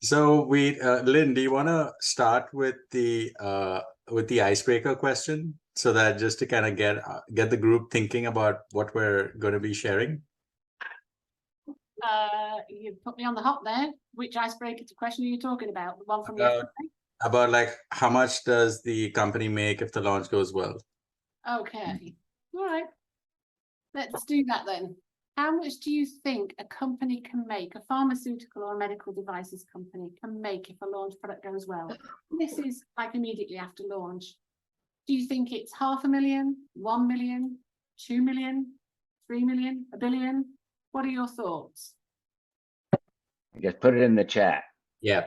So Lynn, do you want to start with the icebreaker question, so that just to kind of get the group thinking about what we're going to be sharing? You put me on the hop there. Which icebreaker question are you talking about? The one from yesterday? About like how much does the company make if the launch goes well? Okay, all right. Let's do that then. How much do you think a company can make, a pharmaceutical or a medical devices company can make if a launch product goes well? This is like immediately after launch. Do you think it's 500,000, 1 million, 2 million, 3 million, a billion? What are your thoughts? I guess put it in the chat. Yeah.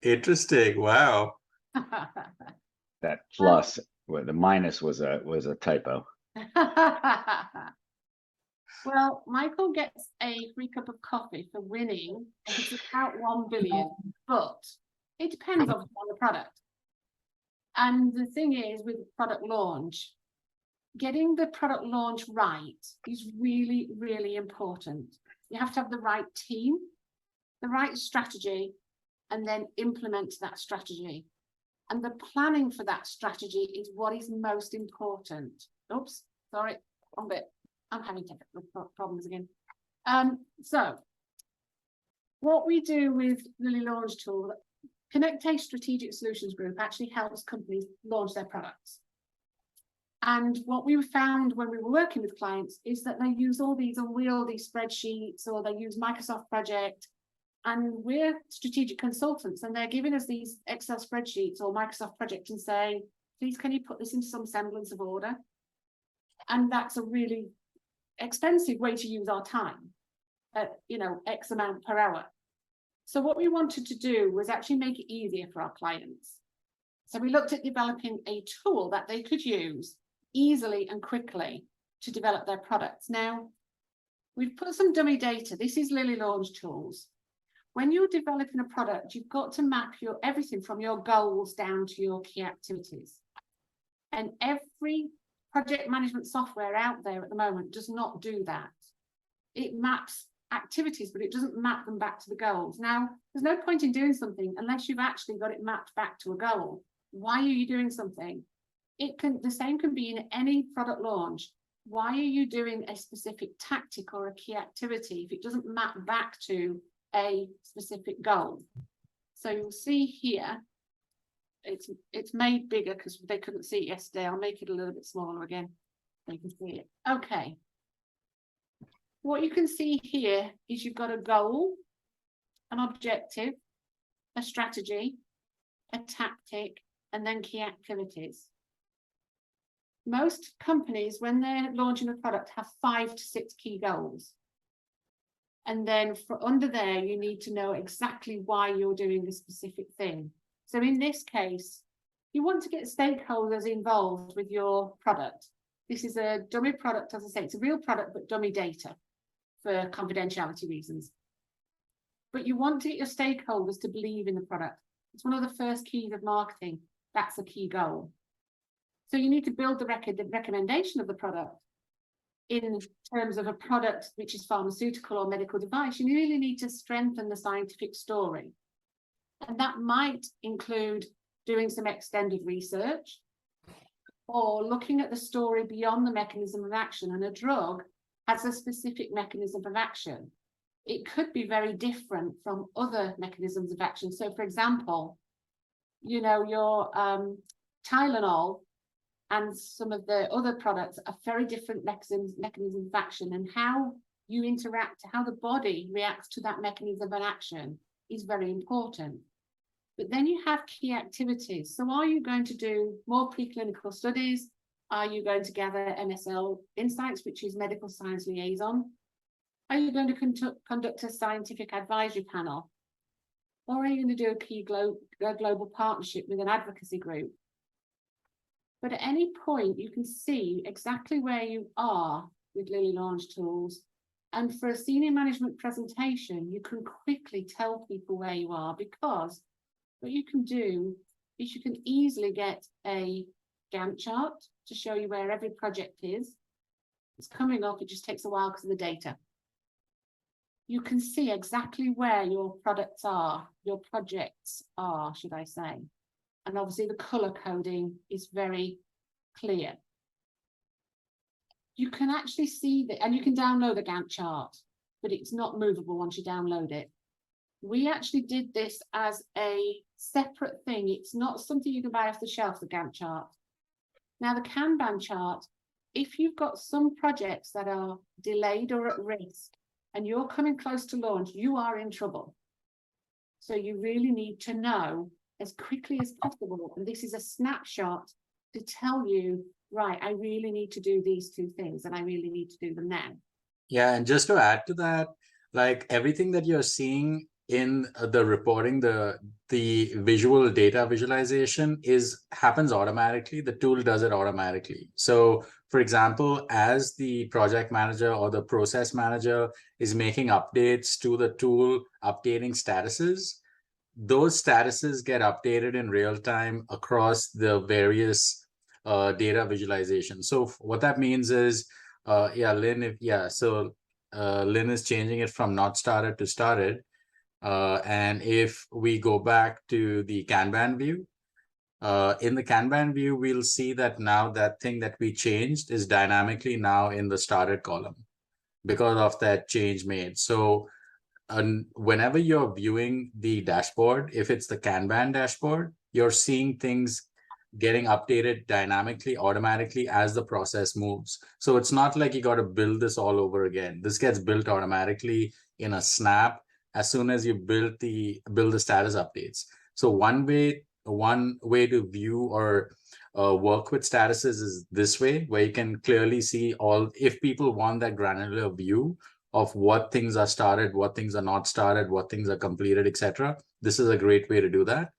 Interesting. Wow. That plus, well, the minus was a typo. Well, Michael gets a free cup of coffee for winning. It's about 1 billion, but it depends obviously on the product. And the thing is, with product launch, getting the product launch right is really, really important. You have to have the right team, the right strategy, and then implement that strategy. And the planning for that strategy is what is most important. Oops, sorry, one bit. I'm having technical problems again. So what we do with Lylli LaunchTools, Connect a Strategic Solutions Group actually helps companies launch their products. And what we found when we were working with clients is that they use all these unwieldy spreadsheets, or they use Microsoft Project, and we're strategic consultants, and they're giving us these Excel spreadsheets or Microsoft Project and say, please, can you put this into some semblance of order? And that's a really expensive way to use our time at, X amount per hour. So what we wanted to do was actually make it easier for our clients. So we looked at developing a tool that they could use easily and quickly to develop their products. Now, we've put some dummy data. This is Lylli LaunchTools. When you're developing a product, you've got to map everything from your goals down to your key activities. And every project management software out there at the moment does not do that. It maps activities, but it doesn't map them back to the goals. Now, there's no point in doing something unless you've actually got it mapped back to a goal. Why are you doing something? The same can be in any product launch. Why are you doing a specific tactic or a key activity if it doesn't map back to a specific goal? So you'll see here, it's made bigger because they couldn't see it yesterday. I'll make it a little bit smaller again so you can see it. Okay. What you can see here is you've got a goal, an objective, a strategy, a tactic, and then key activities. Most companies, when they're launching a product, have 5 to 6 key goals. And then under there, you need to know exactly why you're doing a specific thing. So in this case, you want to get stakeholders involved with your product. This is a dummy product, as I say, it's a real product, but dummy data for confidentiality reasons. But you want to get your stakeholders to believe in the product. It's one of the first keys of marketing. That's a key goal. So you need to build the recommendation of the product. In terms of a product which is pharmaceutical or medical device, you really need to strengthen the scientific story. And that might include doing some extended research or looking at the story beyond the mechanism of action. And a drug has a specific mechanism of action. It could be very different from other mechanisms of action. So, for example, your Tylenol and some of the other products are very different mechanisms of action, and how you interact, how the body reacts to that mechanism of action is very important. But then you have key activities. So are you going to do more preclinical studies? Are you going to gather MSL insights, which is medical science liaison? Are you going to conduct a scientific advisory panel? Or are you going to do a key global partnership with an advocacy group? But at any point, you can see exactly where you are with Lylli LaunchTools. And for a senior management presentation, you can quickly tell people where you are, because what you can do is you can easily get a Gantt chart to show you where every project is. It's coming up, it just takes a while because of the data. You can see exactly where your products are, your projects are, should I say. And obviously the color coding is very clear. You can actually see that, and you can download the Gantt chart, but it's not movable once you download it. We actually did this as a separate thing. It's not something you can buy off the shelf, the Gantt chart. Now the Kanban chart, if you've got some projects that are delayed or at risk, and you're coming close to launch, you are in trouble. So you really need to know as quickly as possible. And this is a snapshot to tell you, right, I really need to do these two things and I really need to do them now. Yeah, and just to add to that, like everything that you're seeing in the reporting, the visual data visualization happens automatically. The tool does it automatically. So for example, as the project manager or the process manager is making updates to the tool, updating statuses, those statuses get updated in real time across the various data visualization. So what that means is, Lynn, Lynn is changing it from not started to started. And if we go back to the Kanban view, in the Kanban view, we'll see that now that thing that we changed is dynamically now in the started column because of that change made. So whenever you're viewing the dashboard, if it's the Kanban dashboard, you're seeing things getting updated dynamically, automatically as the process moves. So it's not like you got to build this all over again. This gets built automatically in a snap as soon as you build the status updates. So one way to view or work with statuses is this way, where you can clearly see if people want that granular view of what things are started, what things are not started, what things are completed, etc. This is a great way to do that.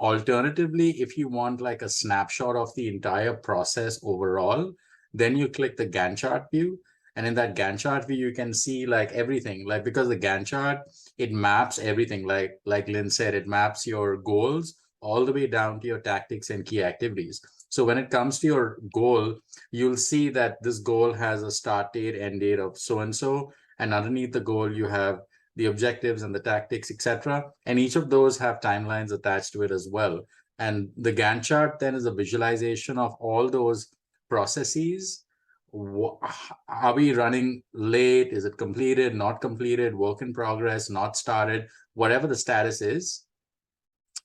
Alternatively, if you want like a snapshot of the entire process overall, then you click the Gantt chart view. And in that Gantt chart view, you can see like everything, like because the Gantt chart, it maps everything. Like Lynn said, it maps your goals all the way down to your tactics and key activities. So when it comes to your goal, you'll see that this goal has a start date, end date of so-and-so. And underneath the goal, you have the objectives and the tactics, etc. And each of those have timelines attached to it as well. And the Gantt chart then is a visualization of all those processes. Are we running late? Is it completed, not completed, work in progress, not started, whatever the status is.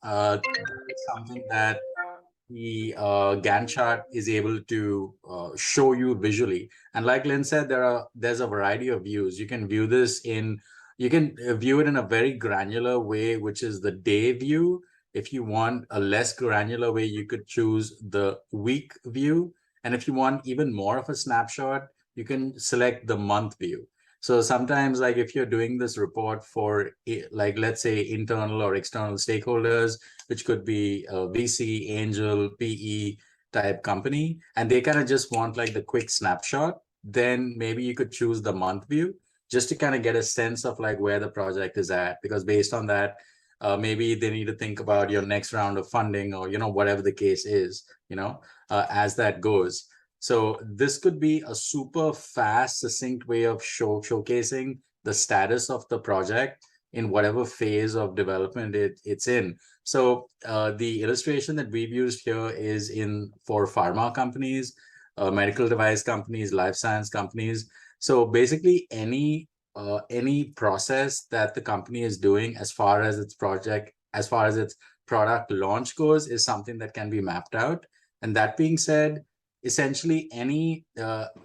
It's something that the Gantt chart is able to show you visually. And like Lynn said, there's a variety of views. You can view this you can view it in a very granular way, which is the day view. If you want a less granular way, you could choose the week view. And if you want even more of a snapshot, you can select the month view. So sometimes, like if you're doing this report for, like, let's say internal or external stakeholders, which could be a VC, angel, PE type company, and they kind of just want like the quick snapshot, then maybe you could choose the month view just to kind of get a sense of like where the project is at, because based on that, maybe they need to think about your next round of funding or, whatever the case is, as that goes. So this could be a super fast, succinct way of showcasing the status of the project in whatever phase of development it's in. So the illustration that we've used here is for pharma companies, medical device companies, life science companies. So basically any process that the company is doing as far as its product launch goes is something that can be mapped out. And that being said, essentially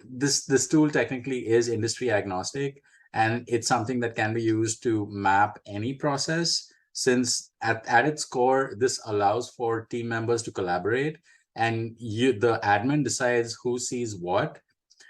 this tool technically is industry agnostic, and it's something that can be used to map any process, since at its core, this allows for team members to collaborate, and the admin decides who sees what.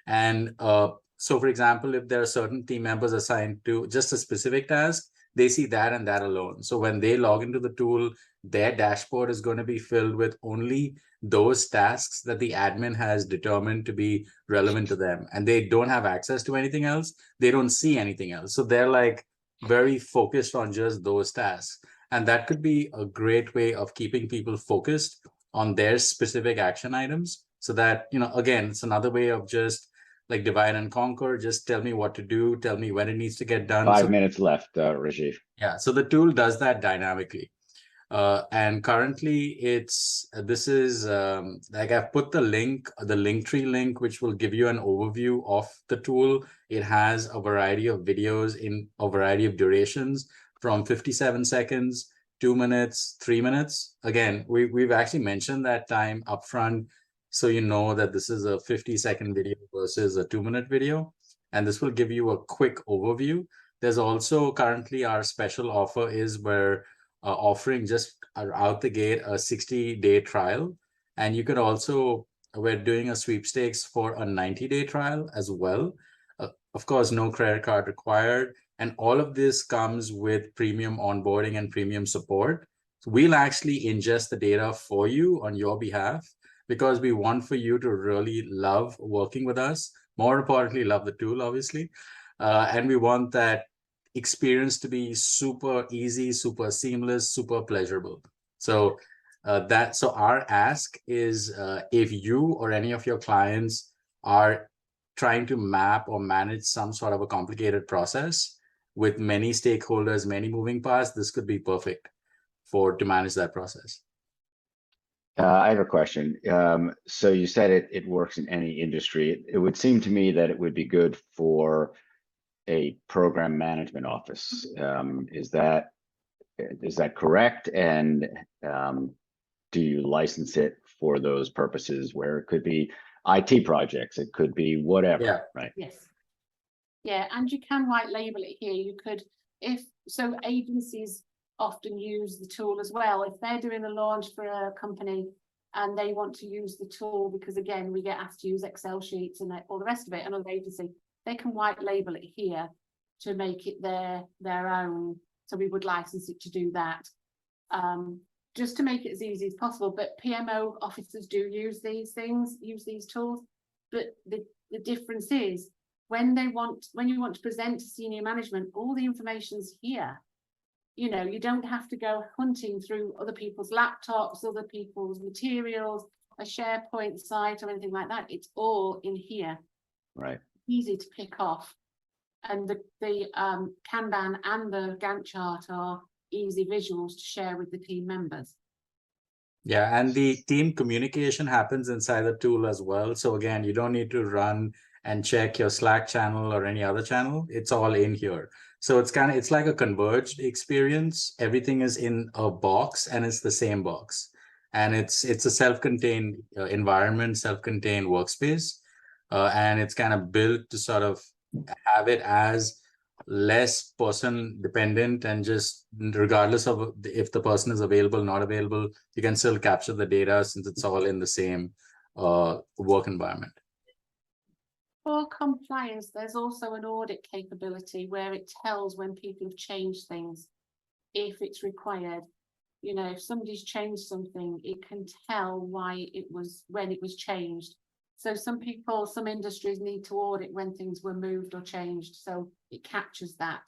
And so for example, if there are certain team members assigned to just a specific task, they see that and that alone. So when they log into the tool, their dashboard is going to be filled with only those tasks that the admin has determined to be relevant to them, and they don't have access to anything else. They don't see anything else. So they're like very focused on just those tasks. And that could be a great way of keeping people focused on their specific action items, so that, again, it's another way of just like divide and conquer. Just tell me what to do, tell me when it needs to get done. 5 minutes left, Rajiv. Yeah, so the tool does that dynamically. And currently this is like I've put the Linktree link, which will give you an overview of the tool. It has a variety of videos in a variety of durations, from 57 seconds, 2 minutes, 3 minutes. Again, we've actually mentioned that time upfront, so you know that this is a 50-second video versus a 2-minute video. And this will give you a quick overview. There's also currently our special offer is where offering just out the gate a 60-day trial. And you could also, we're doing a sweepstakes for a 90-day trial as well. Of course, no credit card required. And all of this comes with premium onboarding and premium support. So we'll actually ingest the data for you on your behalf, because we want for you to really love working with us. More importantly, love the tool, obviously. And we want that experience to be super easy, super seamless, super pleasurable. So our ask is, if you or any of your clients are trying to map or manage some sort of a complicated process with many stakeholders, many moving parts, this could be perfect to manage that process. I have a question. So you said it works in any industry. It would seem to me that it would be good for a program management office. Is that correct? And do you license it for those purposes, where it could be IT projects, it could be whatever, Yeah. right? Yes. Yeah, and you can white label it here. You could, so agencies often use the tool as well. If they're doing a launch for a company and they want to use the tool, because again, we get asked to use Excel sheets and all the rest of it, another agency, they can white label it here to make it their own. So we would license it to do that, just to make it as easy as possible. But PMO officers do use these things, use these tools. But the difference is when you want to present to senior management, all the information's here. You don't have to go hunting through other people's laptops, other people's materials, a SharePoint site or anything like that. It's all in here. Right. Easy to pick off. And the Kanban and the Gantt chart are easy visuals to share with the team members. Yeah, and the team communication happens inside the tool as well. So again, you don't need to run and check your Slack channel or any other channel. It's all in here. So it's like a converged experience. Everything is in a box, and it's the same box. And it's a self-contained environment, self-contained workspace. And it's kind of built to sort of have it as less person dependent, and just regardless of if the person is available, not available, you can still capture the data since it's all in the same work environment. For compliance, there's also an audit capability where it tells when people have changed things, if it's required. If somebody's changed something, it can tell when it was changed. So some industries need to audit when things were moved or changed. So it captures that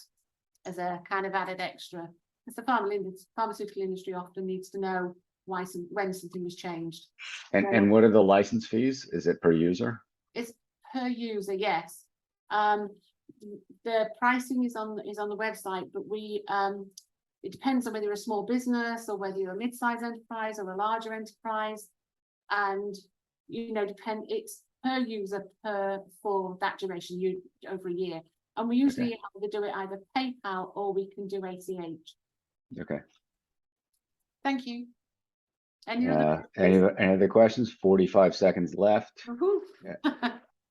as a kind of added extra. Because the pharmaceutical industry often needs to know when something was changed. And what are the license fees? Is it per user? It's per user, yes. The pricing is on the website, but it depends on whether you're a small business or whether you're a mid-sized enterprise or a larger enterprise. And it's per user for that duration, over a year. And we usually do it either PayPal or we can do ACH. Okay. Thank you. Any other questions? 45 seconds left.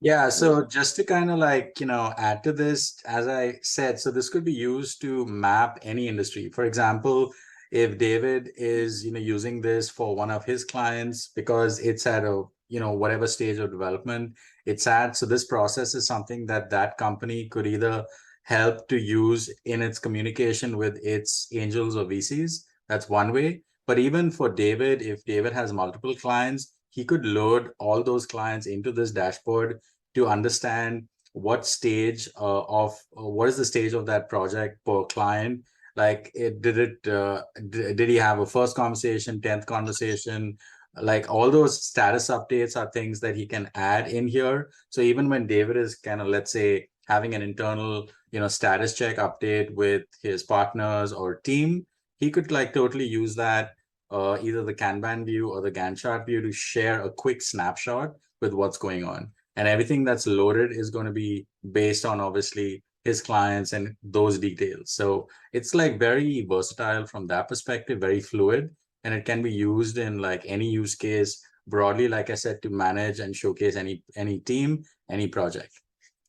Yeah, so just to kind of add to this, as I said, so this could be used to map any industry. For example, if David is using this for one of his clients because it's at a whatever stage of development it's at, so this process is something that company could either help to use in its communication with its angels or VCs. That's one way. But even for David, if David has multiple clients, he could load all those clients into this dashboard to understand what is the stage of that project per client. Like, did he have a first conversation, 10th conversation, like all those status updates are things that he can add in here. So even when David is kind of, let's say, having an internal, status check update with his partners or team, he could like totally use that, either the Kanban view or the Gantt chart view to share a quick snapshot with what's going on. And everything that's loaded is going to be based on obviously his clients and those details. So it's like very versatile from that perspective, very fluid, and it can be used in like any use case broadly, like I said, to manage and showcase any team, any project.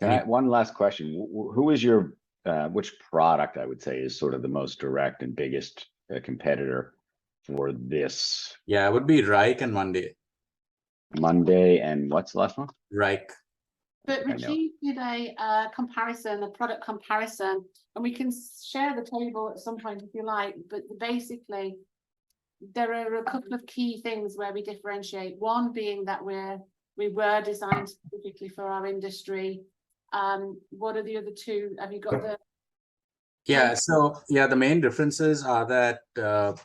One last question. Who is your, which product I would say is sort of the most direct and biggest competitor for this? Yeah, it would be Reich and Monday. Monday and what's the last one? Reich. But Rajiv did a comparison, a product comparison, and we can share the table at some point if you like, but basically there are a couple of key things where we differentiate. One being that we were designed specifically for our industry. What are the other two? Have you got the... Yeah, so the main differences are that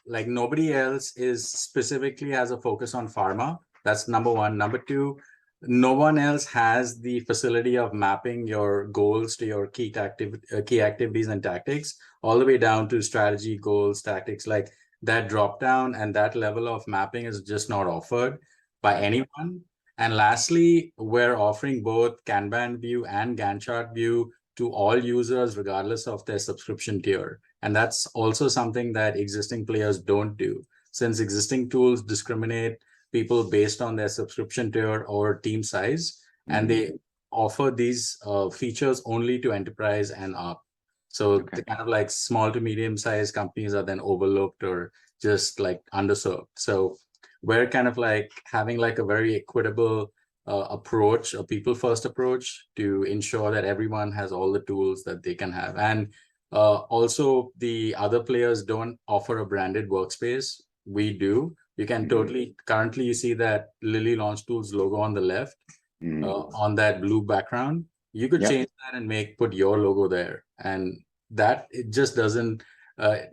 like nobody else is specifically has a focus on pharma. That's number one. Number two, no one else has the facility of mapping your goals to your key activities and tactics, all the way down to strategy, goals, tactics. Like that drop down and that level of mapping is just not offered by anyone. And lastly, we're offering both Kanban view and Gantt chart view to all users, regardless of their subscription tier. And that's also something that existing players don't do, since existing tools discriminate people based on their subscription tier or team size, and they offer these features only to enterprise and up. So the kind of like small to medium sized companies are then overlooked or just like underserved. So we're kind of like having like a very equitable approach, a people first approach, to ensure that everyone has all the tools that they can have. And also the other players don't offer a branded workspace. We do. You can totally, currently you see that Lylli LaunchTools logo on the left, on that blue background. You could change that and put your logo there. And that it just doesn't,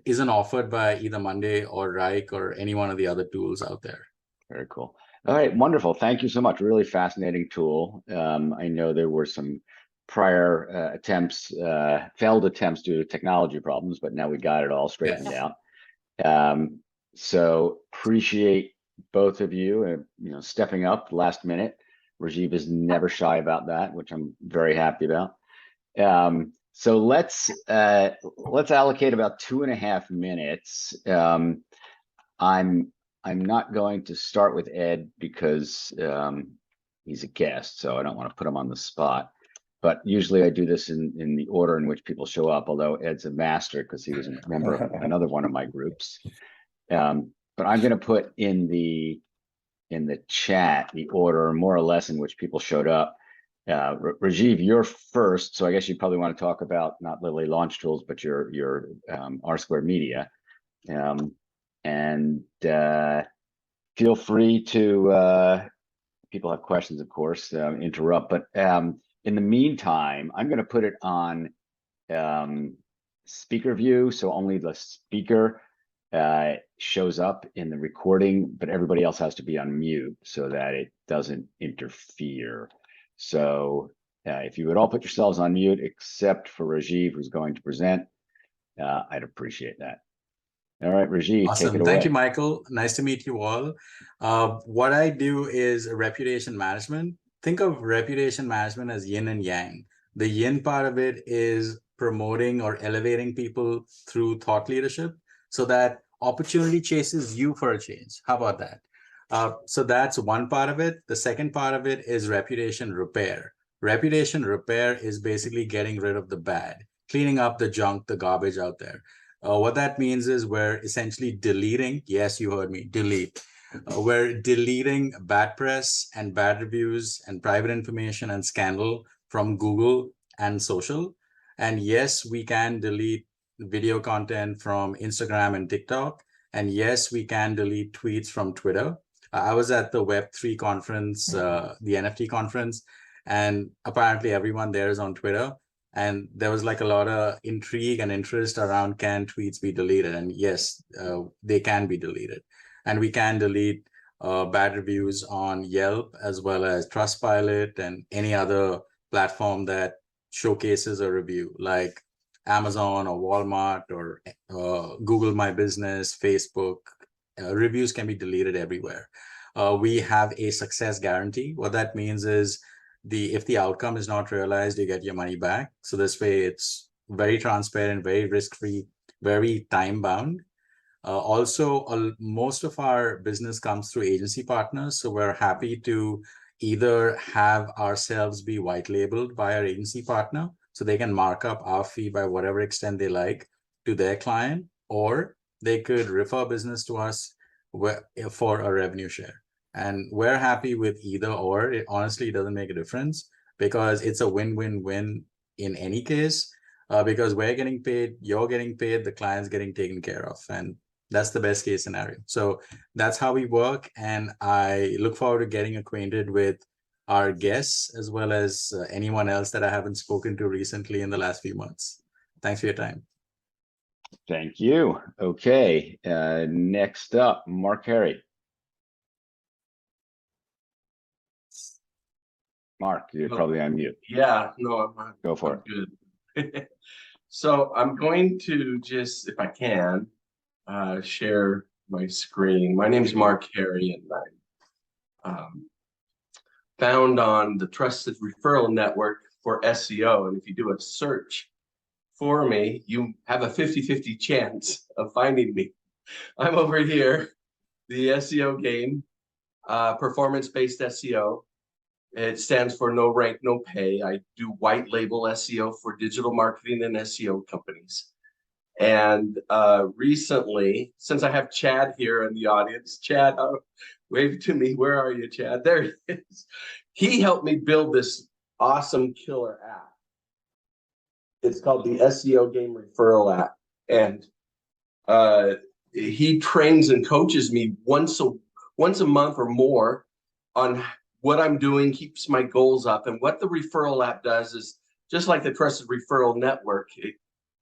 isn't offered by either Monday or Reich or any one of the other tools out there. Very cool. All right, wonderful. Thank you so much. Really fascinating tool. I know there were some prior attempts, failed attempts due to technology problems, but now we got it all straightened out. So appreciate both of you, stepping up last minute. Rajiv is never shy about that, which I'm very happy about. So let's allocate about 2.5 minutes. I'm not going to start with Ed because he's a guest, so I don't want to put him on the spot. But usually I do this in the order in which people show up, although Ed's a master because he was a member of another one of my groups. But I'm going to put in the chat the order more or less in which people showed up. Rajiv, you're first, so I guess you probably want to talk about not Lylli LaunchTools, but your R² Media. And feel free to, people have questions, of course, interrupt. But in the meantime, I'm going to put it on speaker view, so only the speaker shows up in the recording, but everybody else has to be on mute so that it doesn't interfere. So if you would all put yourselves on mute, except for Rajiv, who's going to present, I'd appreciate that. All right, Rajiv, awesome. Take it away. Thank you, Michael. Nice to meet you all. What I do is reputation management. Think of reputation management as yin and yang. The yin part of it is promoting or elevating people through thought leadership so that opportunity chases you for a change. How about that? So that's one part of it. The second part of it is reputation repair. Reputation repair is basically getting rid of the bad, cleaning up the junk, the garbage out there. What that means is we're essentially deleting, yes, you heard me, delete. We're deleting bad press and bad reviews and private information and scandal from Google and social. And yes, we can delete video content from Instagram and TikTok. And yes, we can delete tweets from Twitter. I was at the Web3 conference, the NFT conference, and apparently everyone there is on Twitter. And there was like a lot of intrigue and interest around, can tweets be deleted? And yes, they can be deleted. And we can delete bad reviews on Yelp as well as Trustpilot and any other platform that showcases a review like Amazon or Walmart or Google My Business, Facebook. Reviews can be deleted everywhere. We have a success guarantee. What that means is if the outcome is not realized, you get your money back. So this way it's very transparent, very risk-free, very time-bound. Also, most of our business comes through agency partners. So we're happy to either have ourselves be white labeled by our agency partner so they can mark up our fee by whatever extent they like to their client, or they could refer business to us for a revenue share. And we're happy with either or. It honestly doesn't make a difference because it's a win-win-win in any case, because we're getting paid, you're getting paid, the client's getting taken care of. And that's the best case scenario. So that's how we work. And I look forward to getting acquainted with our guests as well as anyone else that I haven't spoken to recently in the last few months. Thanks for your time. Thank you. Okay, next up, Mark Herre. Mark, you're probably on mute. Yeah, no, I'm Go for it. Good. So I'm going to just, if I can, share my screen. My name is Mark Herre, and I'm found on the Trusted Referral Network for SEO. And if you do a search for me, you have a 50-50 chance of finding me. I'm over here, the SEO game, performance-based SEO. It stands for no rank, no pay. I do white label SEO for digital marketing and SEO companies. And recently, since I have Chad here in the audience, Chad, wave to me. Where are you, Chad? There he is. He helped me build this awesome killer app. It's called the SEO Game Referral app. And he trains and coaches me once a month or more on what I'm doing, keeps my goals up. And what the referral app does is, just like the Trusted Referral Network, it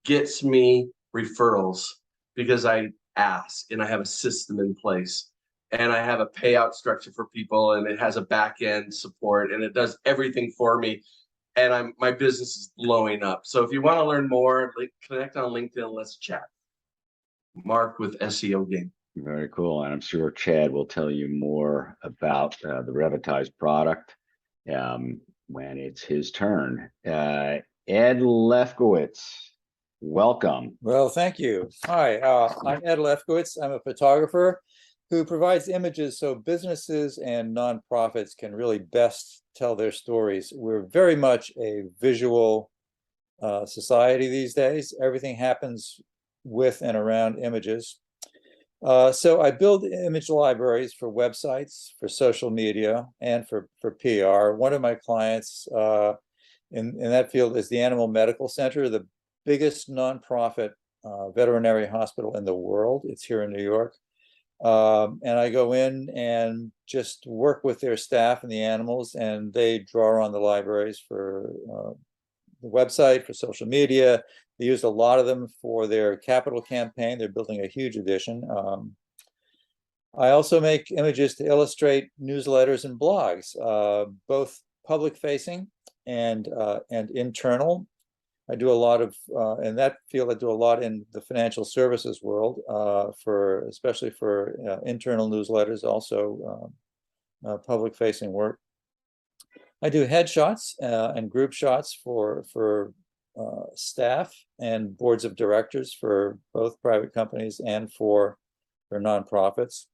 gets me referrals because I ask and I have a system in place and I have a payout structure for people, and it has a back end support, and it does everything for me. And my business is blowing up. So if you want to learn more, connect on LinkedIn. Let's chat. Mark with SEO Game. Very cool. And I'm sure Chad will tell you more about the Revitize product when it's his turn. Ed Lefkowitz, welcome. Well, thank you. Hi, I'm Ed Lefkowitz. I'm a photographer who provides images so businesses and nonprofits can really best tell their stories. We're very much a visual society these days. Everything happens with and around images. So I build image libraries for websites, for social media, and for PR. One of my clients in that field is the Animal Medical Center, the biggest nonprofit veterinary hospital in the world. It's here in New York. And I go in and just work with their staff and the animals, and they draw on the libraries for the website, for social media. They used a lot of them for their capital campaign. They're building a huge edition. I also make images to illustrate newsletters and blogs, both public facing and internal. I do a lot of, in that field, I do a lot in the financial services world, especially for internal newsletters, also public facing work. I do headshots and group shots for staff and boards of directors for both private companies and for nonprofits.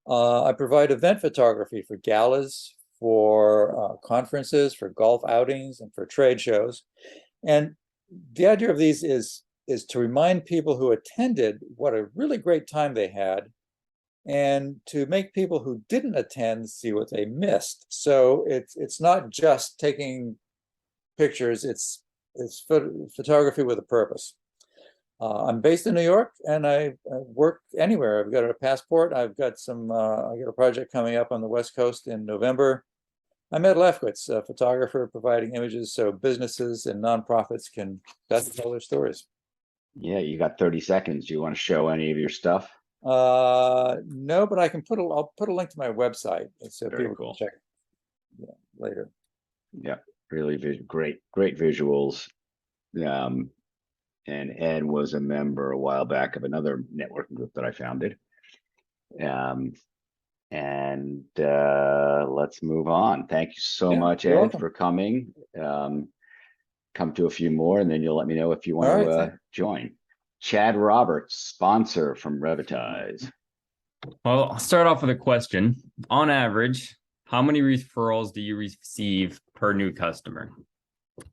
I provide event photography for galas, for conferences, for golf outings, and for trade shows. And the idea of these is to remind people who attended what a really great time they had, and to make people who didn't attend see what they missed. So it's not just taking pictures, it's photography with a purpose. I'm based in New York, and I work anywhere. I've got a passport. I've got I got a project coming up on the West Coast in November. I'm Ed Lefkowitz, a photographer providing images so businesses and nonprofits can best tell their stories. Yeah, you got 30 seconds. Do you want to show any of your stuff? No, but I'll put a link to my website so Very people cool. can check later. Yeah, really great visuals. And Ed was a member a while back of another networking group that I founded. Let's move on. Thank you so Yeah, much, you're Ed, welcome. for coming. Come to a few more, and then you'll let me know if you want All to right, join. Chad Roberts, sponsor from Revitize. Well, I'll start off with a question. On average, how many referrals do you receive per new customer?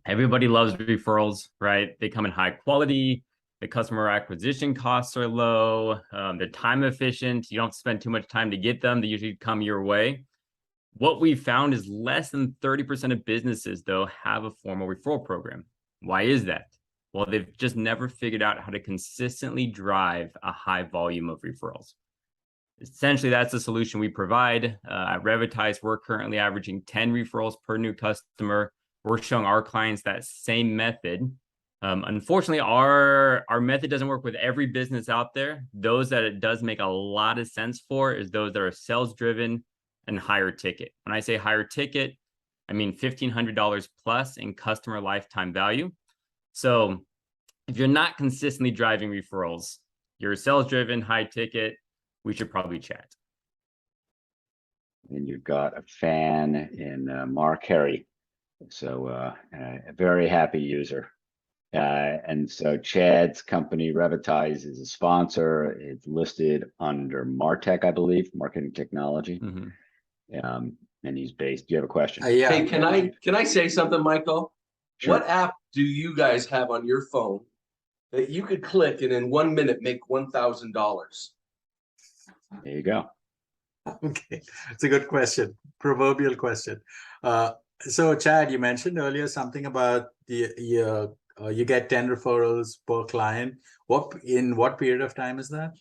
Everybody loves referrals, right? They come in high quality. The customer acquisition costs are low. They're time efficient. You don't spend too much time to get them. They usually come your way. What we found is less than 30% of businesses, though, have a formal referral program. Why is that? Well, they've just never figured out how to consistently drive a high volume of referrals. Essentially, that's the solution we provide. At Revitize, we're currently averaging 10 referrals per new customer. We're showing our clients that same method. Unfortunately, our method doesn't work with every business out there. Those that it does make a lot of sense for is those that are sales-driven and higher ticket. When I say higher ticket, I mean $1,500 plus in customer lifetime value. So if you're not consistently driving referrals, you're sales-driven, high ticket, we should probably chat. And you've got a fan in Mark Herre. So a very happy user. And so Chad's company, Revitize, is a sponsor. It's listed under MarTech, I believe, Marketing Technology. Mm-hmm. And he's based. Do you have a question? Yeah. Hey, can I say something, Michael? Sure. What app do you guys have on your phone that you could click and in 1 minute make $1,000? There you go. Okay, it's a good question. Proverbial question. So Chad, you mentioned earlier something about you get 10 referrals per client. In what period of time is that?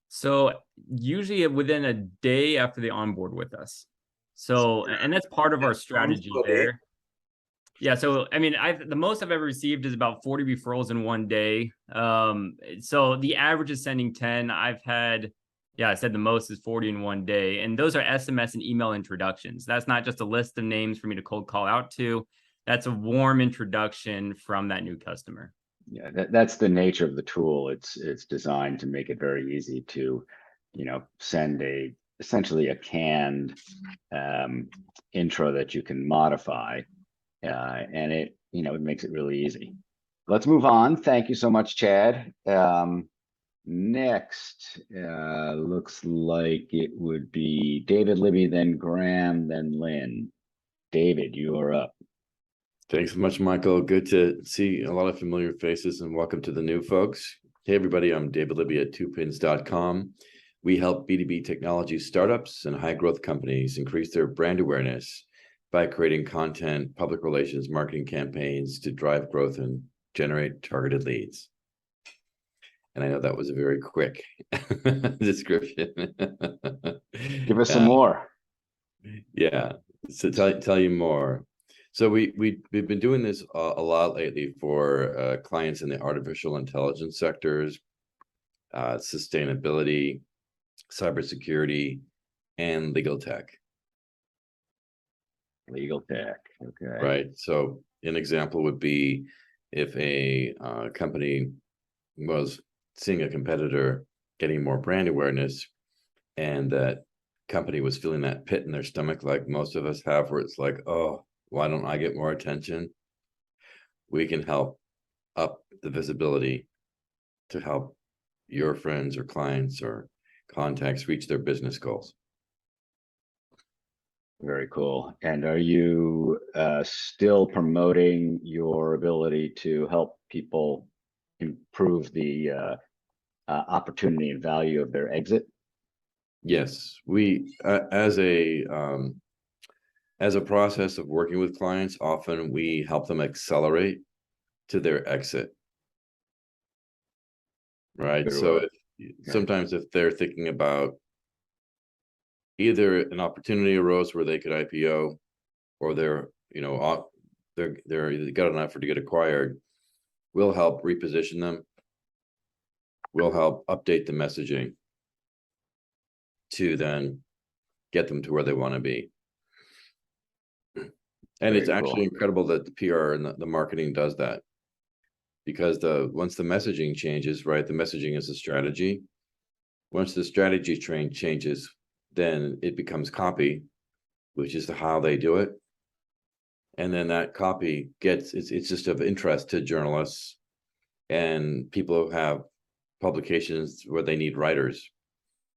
So usually within a day after they onboard with us. So, and that's part of our strategy there. Yeah. So, I mean, the most I've ever received is about 40 referrals in 1 day. So the average is sending 10. I've had, I said the most is 40 in 1 day. And those are SMS and email introductions. That's not just a list of names for me to cold call out to. That's a warm introduction from that new customer. Yeah, that's the nature of the tool. It's designed to make it very easy to, send essentially a canned intro that you can modify, and it makes it really easy. Let's move on. Thank you so much, Chad. Next, looks like it would be David, Libby, then Graham, then Lynn. David, you are up. Thanks so much, Michael. Good to see a lot of familiar faces, and welcome to the new folks. Hey, everybody, I'm David Libby at twopins.com. We help B2B technology startups and high growth companies increase their brand awareness by creating content, public relations, marketing campaigns to drive growth and generate targeted leads. And I know that was a very quick description. Give us some more. Yeah, so tell you more. So we've been doing this a lot lately for clients in the artificial intelligence sectors, sustainability, cybersecurity, and legal tech. Legal tech, okay. Right. So an example would be if a company was seeing a competitor getting more brand awareness, and that company was feeling that pit in their stomach, like most of us have, where it's like, oh, why don't I get more attention? We can help up the visibility to help your friends or clients or contacts reach their business goals. Very cool. And are you still promoting your ability to help people improve the opportunity and value of their exit? Yes, we as a process of working with clients, often we help them accelerate to their exit. Right. So sometimes if they're thinking about either an opportunity arose where they could IPO, or they're got an offer to get acquired, we'll help reposition them. We'll help update the messaging to then get them to where they want to be. And it's actually incredible that the PR and the marketing does that, because once the messaging changes, right? The messaging is a strategy. Once the strategy train changes, then it becomes copy, which is how they do it. And then that copy it's just of interest to journalists and people who have publications where they need writers.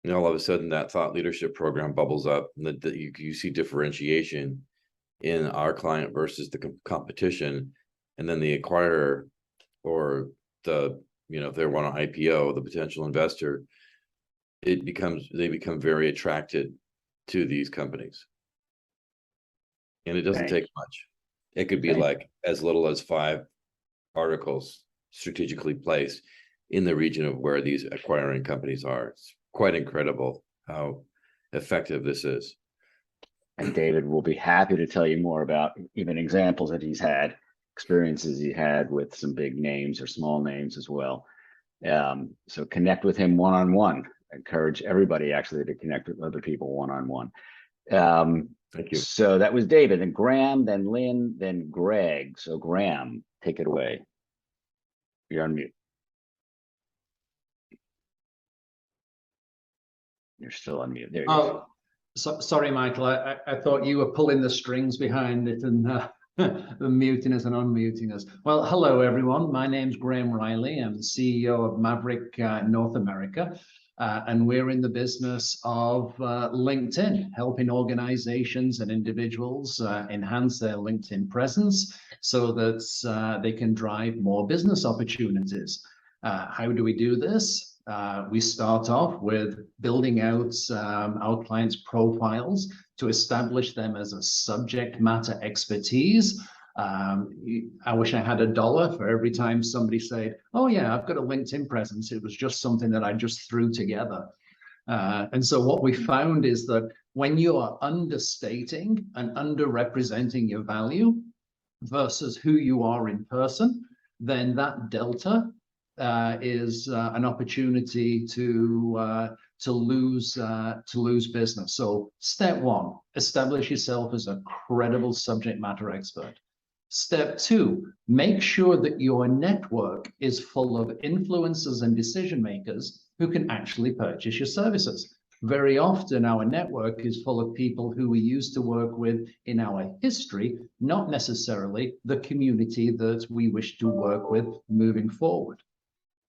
And all of a sudden that thought leadership program bubbles up, and you see differentiation in our client versus the competition. And then the acquirer, or if they want an IPO, the potential investor, they become very attracted to these companies. And it doesn't take much. It could be like as little as 5 articles strategically placed in the region of where these acquiring companies are. It's quite incredible how effective this is. And David will be happy to tell you more about even examples that he's had, experiences he had with some big names or small names as well. So connect with him one-on-one. Encourage everybody actually to connect with other people one-on-one. Thank you. So that was David, then Graham, then Lynn, then Greg. So Graham, take it away. You're on mute. You're still on mute. There you go. So, sorry, Michael. I thought you were pulling the strings behind it and muting us and unmuting us. Well, hello, everyone. My name's Graham Riley. I'm the CEO of Maverick North America. And we're in the business of LinkedIn, helping organizations and individuals enhance their LinkedIn presence so that they can drive more business opportunities. How do we do this? We start off with building out our clients' profiles to establish them as a subject matter expertise. I wish I had $1 for every time somebody said, oh yeah, I've got a LinkedIn presence. It was just something that I just threw together. And so what we found is that when you are understating and underrepresenting your value versus who you are in person, then that delta is an opportunity to lose business. So step 1, establish yourself as a credible subject matter expert. Step 2, make sure that your network is full of influencers and decision makers who can actually purchase your services. Very often our network is full of people who we used to work with in our history, not necessarily the community that we wish to work with moving forward.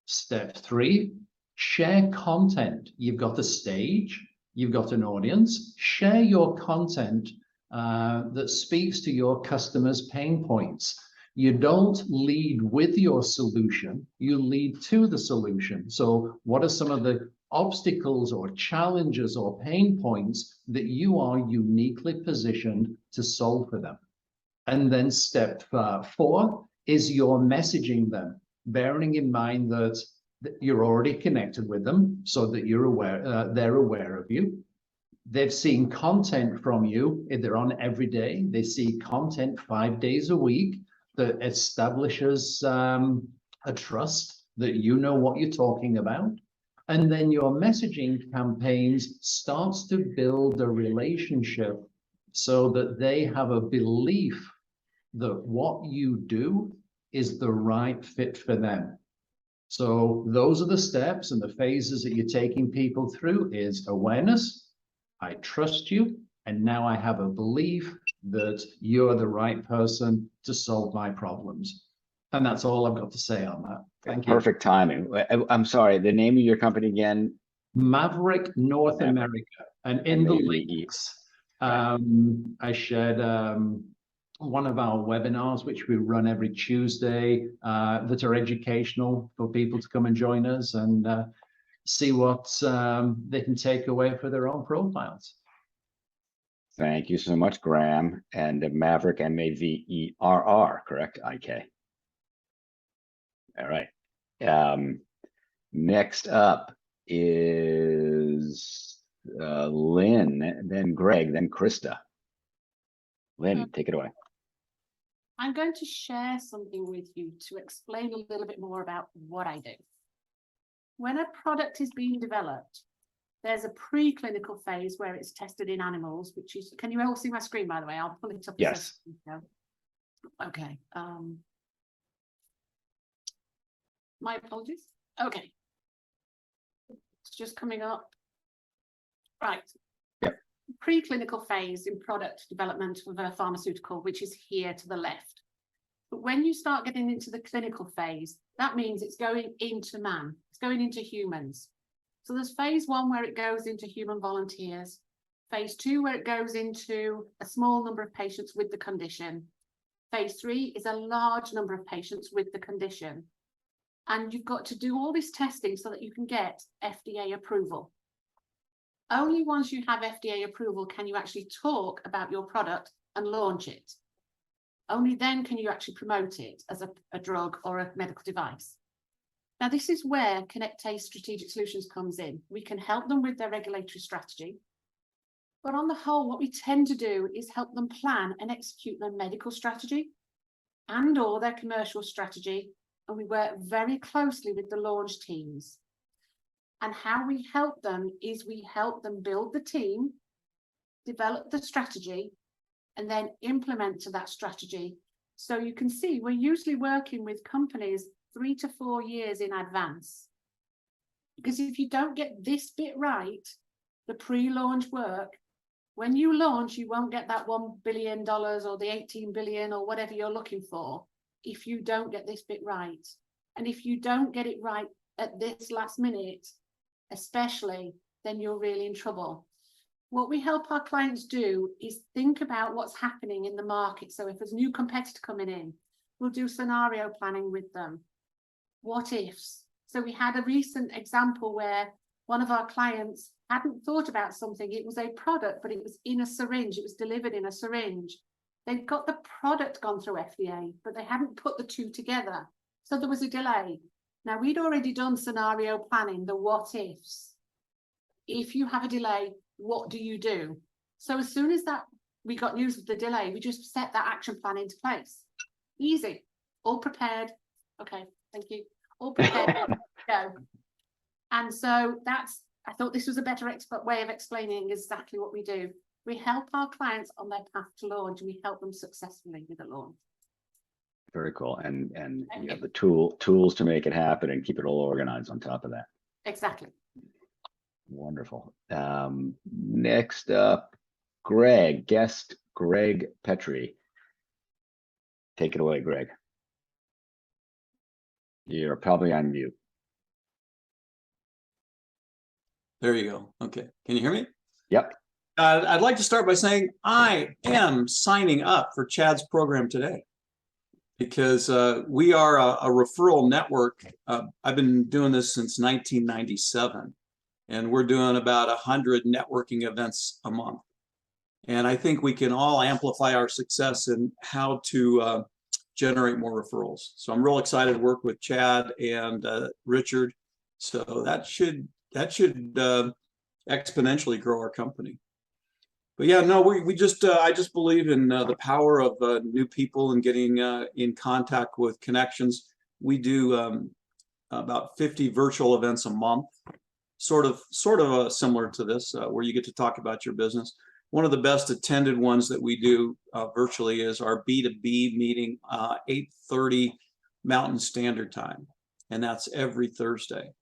Step 3, share content. You've got a stage, you've got an audience, share your content that speaks to your customers' pain points. You don't lead with your solution, you lead to the solution. So what are some of the obstacles or challenges or pain points that you are uniquely positioned to solve for them? And then step 4 is your messaging them, bearing in mind that you're already connected with them so that you're aware, they're aware of you. They've seen content from you. If they're on every day, they see content 5 days a week that establishes a trust that you know what you're talking about. And then your messaging campaigns starts to build a relationship so that they have a belief that what you do is the right fit for them. So those are the steps and the phases that you're taking people through is awareness. I trust you, and now I have a belief that you're the right person to solve my problems. And that's all I've got to say on that. Thank you. Perfect timing. I'm sorry, the name of your company again? Maverick North America. And in the links, I shared one of our webinars, which we run every Tuesday, that are educational for people to come and join us and see what they can take away for their own profiles. Thank you so much, Graham. And Maverick, M-A-V-E-R-R, correct? I-K. All right. Next up is Lynn, then Greg, then Krista. Lynn, take it away. I'm going to share something with you to explain a little bit more about what I do. When a product is being developed, There's a preclinical phase where it's tested in animals, which is, can you all see my screen, by the way? I'll pull it up. Yes. Okay. My apologies. Okay. It's just coming up. Right. Yep. Preclinical phase in product development of a pharmaceutical, which is here to the left. But when you start getting into the clinical phase, that means it's going into man. It's going into humans. So there's phase 1 where it goes into human volunteers, phase 2 where it goes into a small number of patients with the condition. Phase 3 is a large number of patients with the condition. And you've got to do all this testing so that you can get FDA approval. Only once you have FDA approval can you actually talk about your product and launch it. Only then can you actually promote it as a drug or a medical device. Now, this is where Connect-A Strategic Solutions comes in. We can help them with their regulatory strategy. But on the whole, what we tend to do is help them plan and execute their medical strategy and or their commercial strategy. And we work very closely with the launch teams. And how we help them is we help them build the team, develop the strategy, and then implement to that strategy. So you can see we're usually working with companies 3 to 4 years in advance. Because if you don't get this bit right, the pre-launch work, when you launch, you won't get that $1 billion or the 18 billion or whatever you're looking for if you don't get this bit right. And if you don't get it right at this last minute, especially, then you're really in trouble. What we help our clients do is think about what's happening in the market. So if there's a new competitor coming in, we'll do scenario planning with them. What ifs? So we had a recent example where one of our clients hadn't thought about something. It was a product, but it was in a syringe. It was delivered in a syringe. They'd got the product gone through FDA, but they hadn't put the two together. So there was a delay. Now, we'd already done scenario planning, the what ifs. If you have a delay, what do you do? So as soon as we got news of the delay, we just set that action plan into place. Easy, all prepared. Okay, thank you. All prepared, go. And so I thought this was a better way of explaining exactly what we do. We help our clients on their path to launch, and we help them successfully with a launch. Very cool. And you have the tools to make it happen and keep it all organized on top of that. Exactly. Wonderful. Next up, Greg Petri. Take it away, Greg. You're probably on mute. There you go. Okay. Can you hear me? Yep. I'd like to start by saying I am signing up for Chad's program today because we are a referral network. I've been doing this since 1997, and we're doing about 100 networking events a month. And I think we can all amplify our success in how to generate more referrals. So I'm real excited to work with Chad and Richard. So that should exponentially grow our company. But yeah, no, I just believe in the power of new people and getting in contact with connections. We do about 50 virtual events a month, sort of similar to this, where you get to talk about your business. One of the best attended ones that we do virtually is our B2B meeting, 8:30 Mountain Standard Time, and that's every Thursday.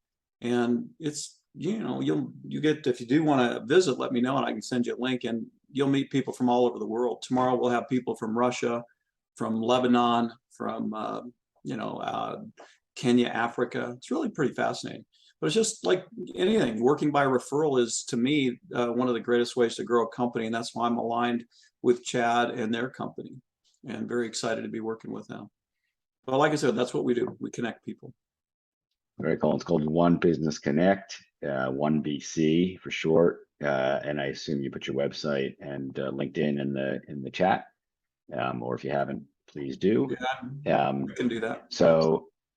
And it's, you get, if you do want to visit, let me know and I can send you a link, and you'll meet people from all over the world. Tomorrow we'll have people from Russia, from Lebanon, from Kenya, Africa. It's really pretty fascinating. But it's just like anything, working by referral is, to me, one of the greatest ways to grow a company, and that's why I'm aligned with Chad and their company, and very excited to be working with them. But like I said, that's what we do. We connect people. Very cool. It's called One Business Connect, 1BC for short. And I assume you put your website and LinkedIn in the chat, or if you haven't, please do. Yeah, we can do that.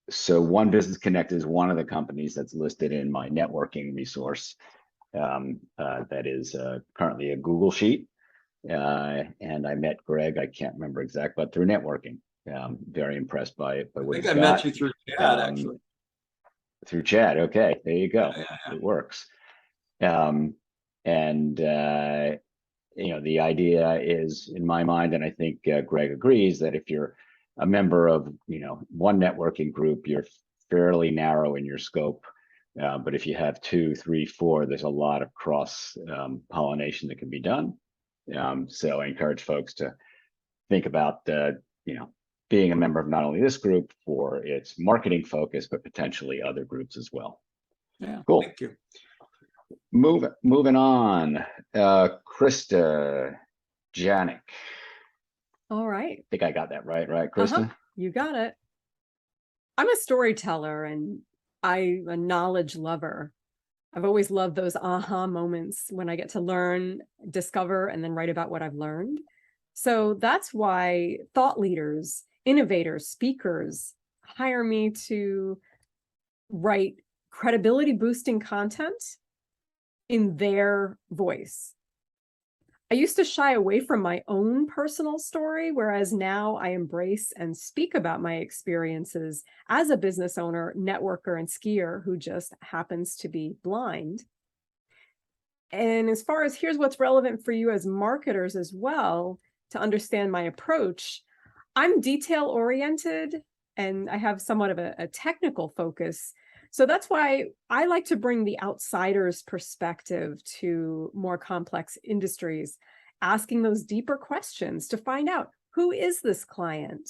So One Business Connect is one of the companies that's listed in my networking resource. That is currently a Google sheet. And I met Greg, I can't remember exactly, but through networking. Very impressed by what he's got. I met you through Chad, actually. Through Chad. Okay, there you go. Yeah. It works. And the idea is, in my mind, and I think Greg agrees, that if you're a member of one networking group, you're fairly narrow in your scope. But if you have 2, 3, 4, there's a lot of cross pollination that can be done. So I encourage folks to think about being a member of not only this group for its marketing focus, but potentially other groups as well. Yeah, cool. Thank you. Moving on, Krista, Giannak. All right. I think I got that right, Krista? You got it. I'm a storyteller and I'm a knowledge lover. I've always loved those aha moments when I get to learn, discover, and then write about what I've learned. So that's why thought leaders, innovators, speakers hire me to write credibility boosting content in their voice. I used to shy away from my own personal story, whereas now I embrace and speak about my experiences as a business owner, networker, and skier who just happens to be blind. And as far as here's what's relevant for you as marketers as well, to understand my approach, I'm detail-oriented and I have somewhat of a technical focus. So that's why I like to bring the outsider's perspective to more complex industries, asking those deeper questions to find out, who is this client?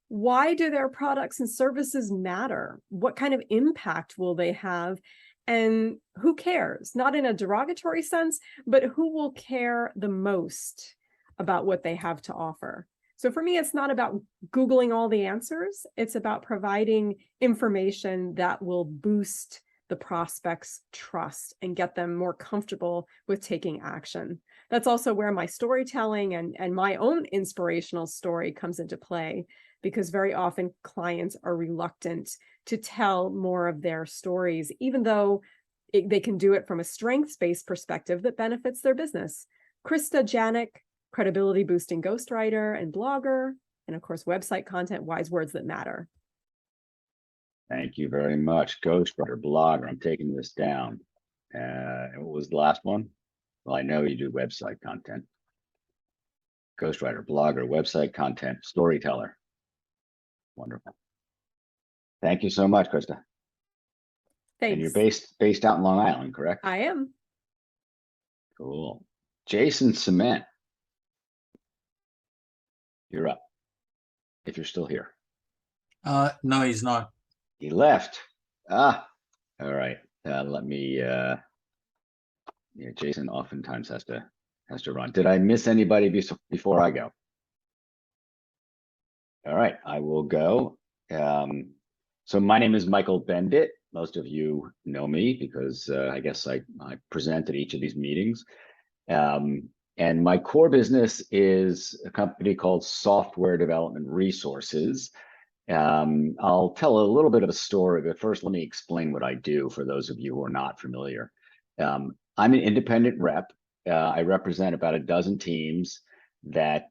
Why do their products and services matter? What kind of impact will they have? And who cares? Not in a derogatory sense, but who will care the most about what they have to offer? So for me, it's not about Googling all the answers. It's about providing information that will boost the prospect's trust and get them more comfortable with taking action. That's also where my storytelling and my own inspirational story comes into play, because very often clients are reluctant to tell more of their stories, even though they can do it from a strengths-based perspective that benefits their business. Krista, Giannak, credibility boosting ghostwriter and blogger, and of course, website content, wise words that matter. Thank you very much. Ghostwriter, blogger. I'm taking this down. What was the last one? Well, I know you do website content. Ghostwriter, blogger, website content, storyteller. Wonderful. Thank you so much, Krista. Thanks. And you're based out in Long Island, correct? I am. Cool. Jason Cement. You're up, if you're still here. No, he's not. He left. All right. Let me. Jason oftentimes has to run. Did I miss anybody before I go? All right, I will go. So my name is Michael Bendit. Most of you know me because I guess I present at each of these meetings. And my core business is a company called Software Development Resources. I'll tell a little bit of a story, but first let me explain what I do for those of you who are not familiar. I'm an independent rep. I represent about a dozen teams that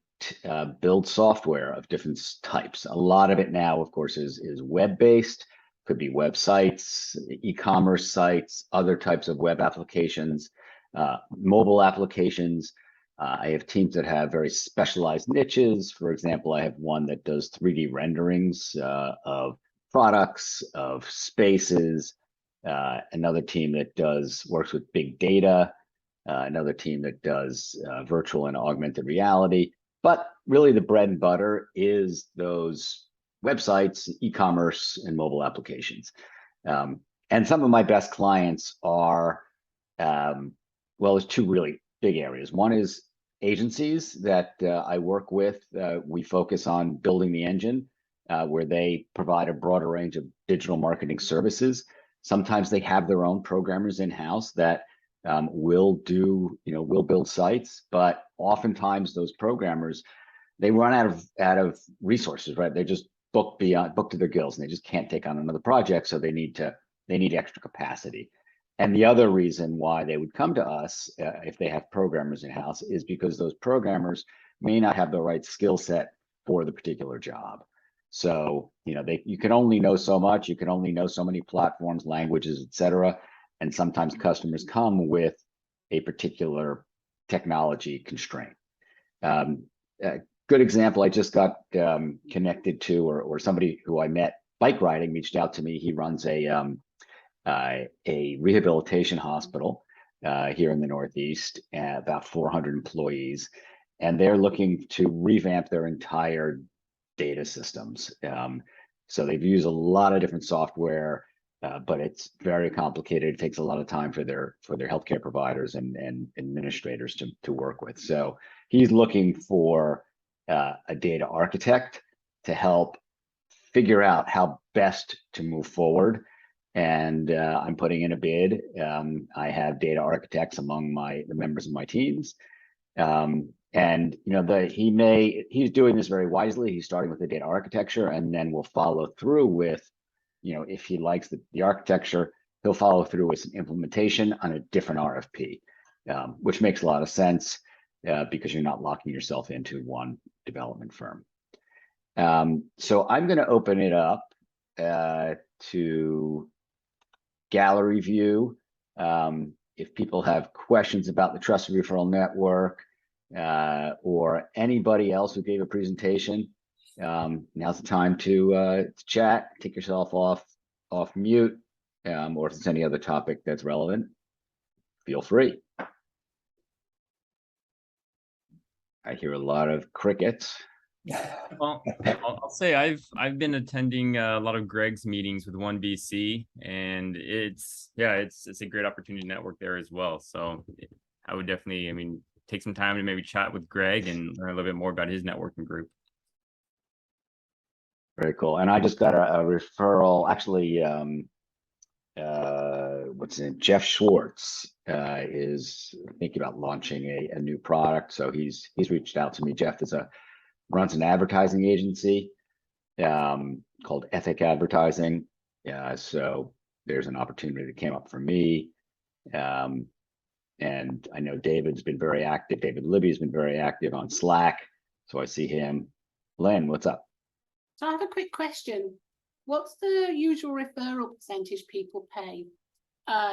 build software of different types. A lot of it now, of course, is web-based. Could be websites, e-commerce sites, other types of web applications, mobile applications. I have teams that have very specialized niches. For example, I have one that does 3D renderings of products, of spaces, another team that works with big data, another team that does virtual and augmented reality. But really the bread and butter is those websites, e-commerce, and mobile applications. And some of my best clients are, well, there's two really big areas. One is agencies that I work with. We focus on building the engine, where they provide a broader range of digital marketing services. Sometimes they have their own programmers in-house that will build sites, but oftentimes those programmers, they run out of resources, right? They're just booked to their gills, and they just can't take on another project, so they need extra capacity. And the other reason why they would come to us if they have programmers in-house is because those programmers may not have the right skill set for the particular job. So, you can only know so much. You can only know so many platforms, languages, etc. And sometimes customers come with a particular technology constraint. A good example, I just got connected to, or somebody who I met bike riding reached out to me. He runs a rehabilitation hospital here in the Northeast, about 400 employees, and they're looking to revamp their entire data systems. So they've used a lot of different software, but it's very complicated. It takes a lot of time for their healthcare providers and administrators to work with. So he's looking for a data architect to help figure out how best to move forward. And I'm putting in a bid. I have data architects among the members of my teams. And you know, he's doing this very wisely. He's starting with the data architecture, and then we'll follow through with, you know, if he likes the architecture, he'll follow through with some implementation on a different RFP, which makes a lot of sense because you're not locking yourself into one development firm. So I'm going to open it up to gallery view. If people have questions about the Trusted Referral Network, or anybody else who gave a presentation, now's the time to chat. Take yourself off mute, or if there's any other topic that's relevant, feel free. I hear a lot of crickets. Well, I'll say I've been attending a lot of Greg's meetings with 1BC, and it's a great opportunity to network there as well. So I would definitely, I mean, take some time to maybe chat with Greg and learn a little bit more about his networking group. Very cool. And I just got a referral, actually, what's in Jeff Schwartz is thinking about launching a new product. So he's reached out to me. Jeff runs an advertising agency called Ethic Advertising. So there's an opportunity that came up for me. And I know David's been very active. David Libby's been very active on Slack. So I see him. Lynn, what's up? So I have a quick question. What's the usual referral percentage people pay?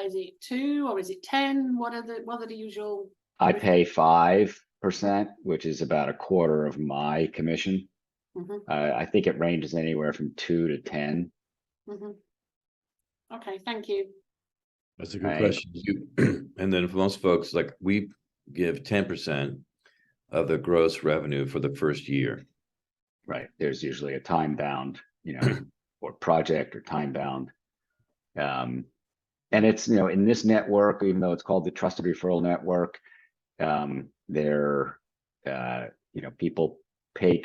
Is it 2 or is it 10? What are the usual? I pay 5%, which is about a quarter of my commission. Mm-hmm. I think it ranges anywhere from 2 to 10. Mm-hmm. Okay, thank you. That's a good question. And then for most folks, like we give 10% of the gross revenue for the first year. Right. There's usually a time bound, you know, or project or time bound. And it's, you know, in this network, even though it's called the Trusted Referral Network, you know, people pay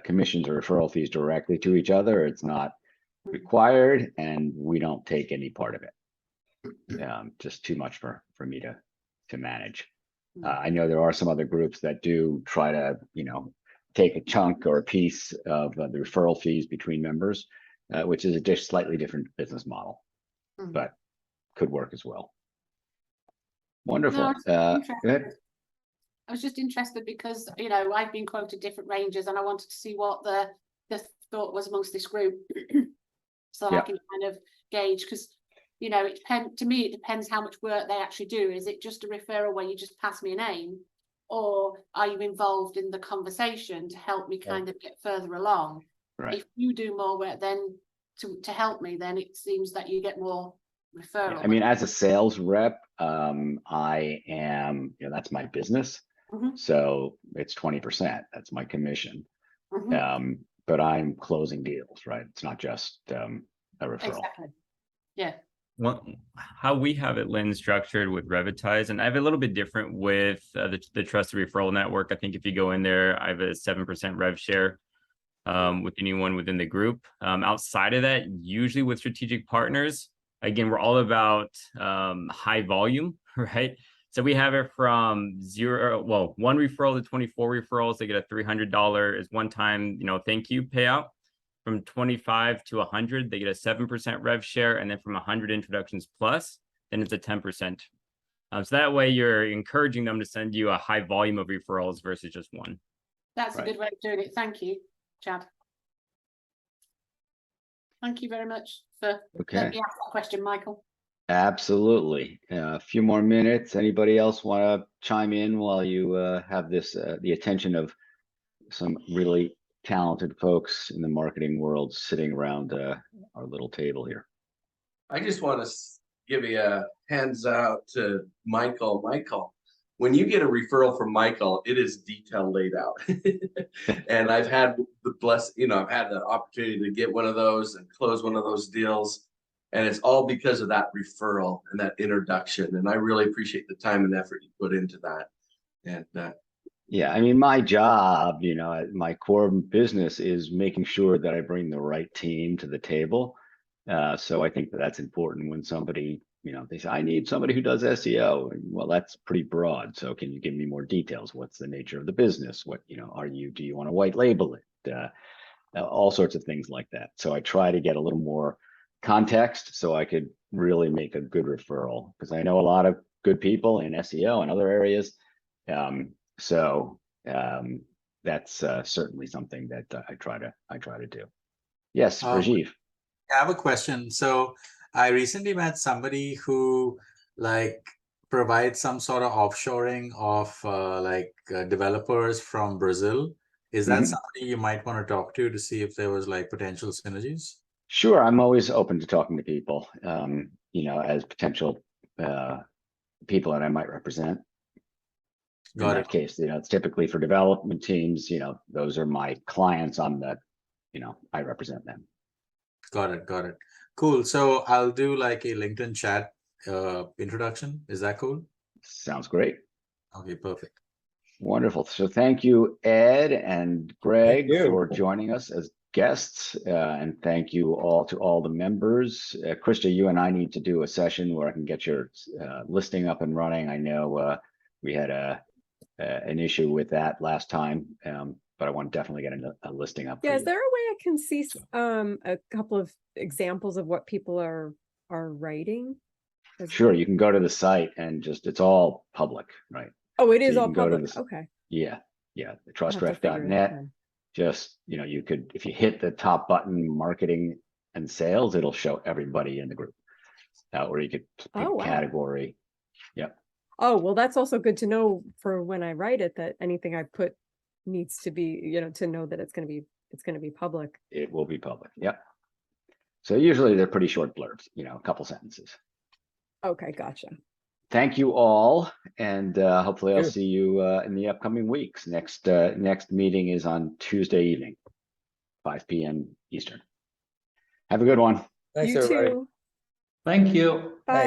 commissions or referral fees directly to each other. It's not required, and we don't take any part of it. Just too much for me to manage. I know there are some other groups that do try to, you know, take a chunk or a piece of the referral fees between members, which is a just slightly different business model, but could work as well. Wonderful. No, I was just interested because, you know, I've been quoted different ranges, and I wanted to see what the thought was amongst this group, so I can kind of gauge, because, you know, to me it depends how much work they actually do. Is it just a referral where you just pass me a name, or are you involved in the conversation to help me kind of get further along? Right. If you do more work then to help me, then it seems that you get more referral. I mean, as a sales rep, I am, you know, that's my business. So it's 20%. That's my commission. But I'm closing deals, right? It's not just a referral. Exactly. Yeah. Well, how we have it, Lynn, structured with Revitize, and I have a little bit different with the Trusted Referral Network. I think if you go in there, I have a 7% rev share with anyone within the group. Outside of that, usually with strategic partners, again, we're all about high volume, right? So we have it from 1 referral to 24 referrals. They get a $300 is one-time, you know, thank you payout. From 25 to 100, they get a 7% rev share, and then from 100 introductions plus, then it's a 10%. So that way you're encouraging them to send you a high volume of referrals versus just one. That's a good way of doing it. Thank you, Chad. Thank you very much for letting me ask that question, Michael. Absolutely. A few more minutes. Anybody else want to chime in while you have this, the attention of some really talented folks in the marketing world sitting around our little table here? I just want to give you a hands out to Michael. Michael, when you get a referral from Michael, it is detail laid out. And I've had I've had the opportunity to get one of those and close one of those deals. And it's all because of that referral and that introduction. And I really appreciate the time and effort you put into that. And yeah, I mean, my job, my core business is making sure that I bring the right team to the table. So I think that's important when somebody, they say, I need somebody who does SEO. Well, that's pretty broad. So can you give me more details? What's the nature of the business? What, do you want to white label it? All sorts of things like that. So I try to get a little more context so I could really make a good referral, because I know a lot of good people in SEO and other areas. That's certainly something that I try to do. Yes, Rajiv. I have a question. So I recently met somebody who provides some sort of offshoring of developers from Brazil. Is that somebody you might want to talk to see if there was potential synergies? Sure, I'm always open to talking to people, as potential people that I might represent. In that case, it's typically for development teams, those are my clients. I represent them. Got it. Cool. So I'll do a LinkedIn chat introduction. Is that cool? Sounds great. Okay, perfect. Wonderful. So thank you, Ed and Greg, for joining us as guests. And thank you all to all the members. Krista, you and I need to do a session where I can get your listing up and running. I know we had an issue with that last time, but I want to definitely get a listing up. Yeah, is there a way I can see a couple of examples of what people are writing? Sure, you can go to the site and it's all public, right? Oh, it is all public. Okay. Yeah, the trustref.net. Just, you could, if you hit the top button, marketing and sales, it'll show everybody in the group. Or you could pick a category. Yep. Oh, well, that's also good to know for when I write it, that anything I put needs to be, to know that it's going to be public. It will be public. Yep. So usually they're pretty short blurbs, a couple sentences. Okay, gotcha. Thank you all, and hopefully I'll see you in the upcoming weeks. Next meeting is on Tuesday evening, 5 p.m. Eastern. Have a good one. Thanks, You everybody. too. Thank you.